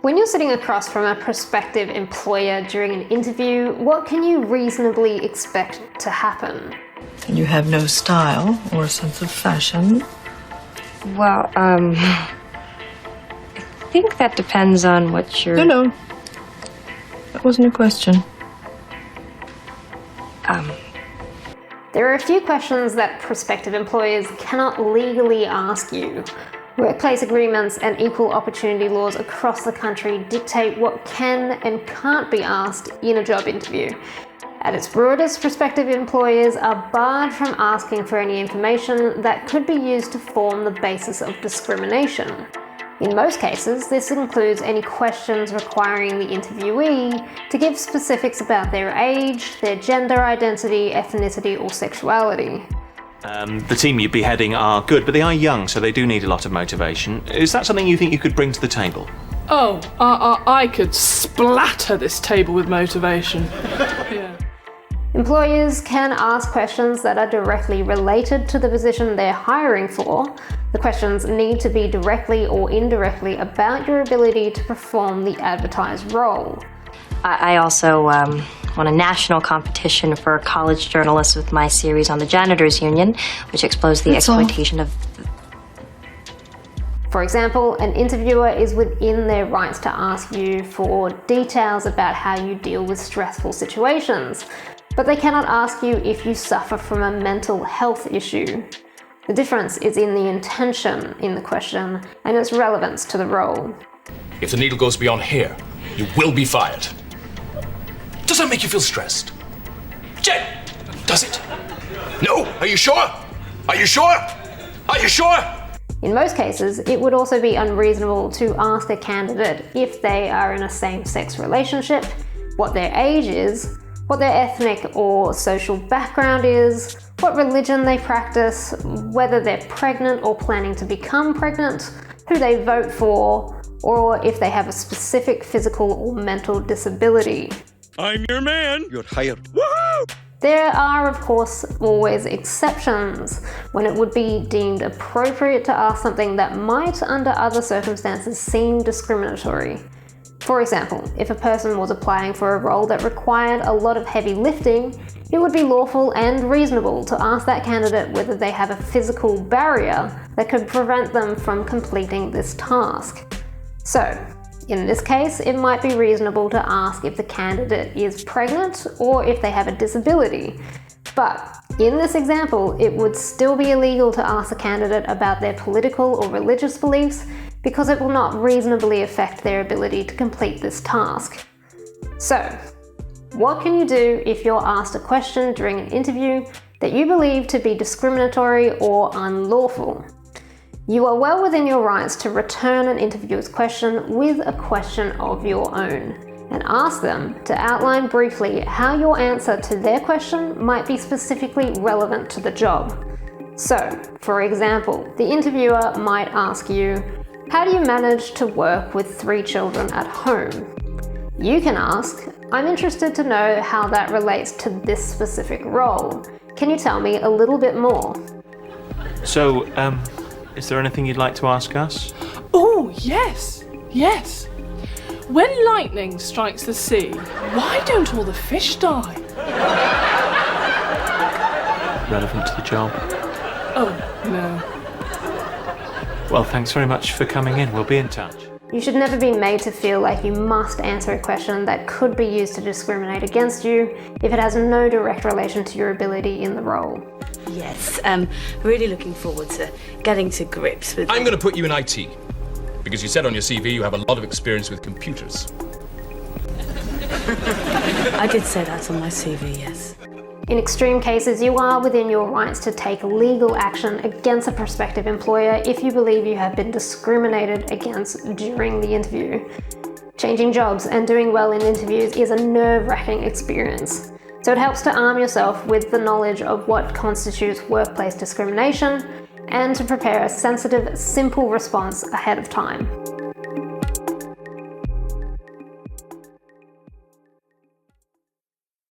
When you're sitting across from a prospective employer during an interview, what can you reasonably expect to happen? You have no style or sense of fashion. Well, I think that depends on what you're... No. That wasn't a question. There are a few questions that prospective employers cannot legally ask you. Workplace agreements and equal opportunity laws across the country dictate what can and can't be asked in a job interview. At its broadest, prospective employers are barred from asking for any information that could be used to form the basis of discrimination. In most cases, this includes any questions requiring the interviewee to give specifics about their age, their gender identity, ethnicity, or sexuality. The team you'd be heading are good, but they are young, so they do need a lot of motivation. Is that something you think you could bring to the table? Oh, I could splatter this table with motivation. Yeah. Employers can ask questions that are directly related to the position they're hiring for. The questions need to be directly or indirectly about your ability to perform the advertised role. I also won a national competition for college journalists with my series on the janitors union, which exposed the exploitation of... For example, an interviewer is within their rights to ask you for details about how you deal with stressful situations, but they cannot ask you if you suffer from a mental health issue. The difference is in the intention in the question and its relevance to the role. If the needle goes beyond here, you will be fired. Does that make you feel stressed? Jen, does it? No? Are you sure? Are you sure? Are you sure? In most cases, it would also be unreasonable to ask a candidate if they are in a same-sex relationship, what their age is, what their ethnic or social background is, what religion they practice, whether they're pregnant or planning to become pregnant, who they vote for, or if they have a specific physical or mental disability. I'm your man. You're hired. Woohoo! There are, of course, always exceptions when it would be deemed appropriate to ask something that might, under other circumstances, seem discriminatory. For example, if a person was applying for a role that required a lot of heavy lifting, it would be lawful and reasonable to ask that candidate whether they have a physical barrier that could prevent them from completing this task. So, in this case, it might be reasonable to ask if the candidate is pregnant or if they have a disability. But in this example, it would still be illegal to ask the candidate about their political or religious beliefs because it will not reasonably affect their ability to complete this task. So, what can you do if you're asked a question during an interview that you believe to be discriminatory or unlawful? You are well within your rights to return an interviewer's question with a question of your own and ask them to outline briefly how your answer to their question might be specifically relevant to the job. So, for example, the interviewer might ask you, how do you manage to work with 3 children at home? You can ask, I'm interested to know how that relates to this specific role. Can you tell me a little bit more? So, is there anything you'd like to ask us? Oh, yes. When lightning strikes the sea, why don't all the fish die? Relevant to the job? Oh, no. Well, thanks very much for coming in. We'll be in touch. You should never be made to feel like you must answer a question that could be used to discriminate against you if it has no direct relation to your ability in the role. Yes, really looking forward to getting to grips with... I'm going to put you in IT, because you said on your CV you have a lot of experience with computers. I did say that on my CV, yes. In extreme cases, you are within your rights to take legal action against a prospective employer if you believe you have been discriminated against during the interview. Changing jobs and doing well in interviews is a nerve-wracking experience, so it helps to arm yourself with the knowledge of what constitutes workplace discrimination and to prepare a sensitive, simple response ahead of time.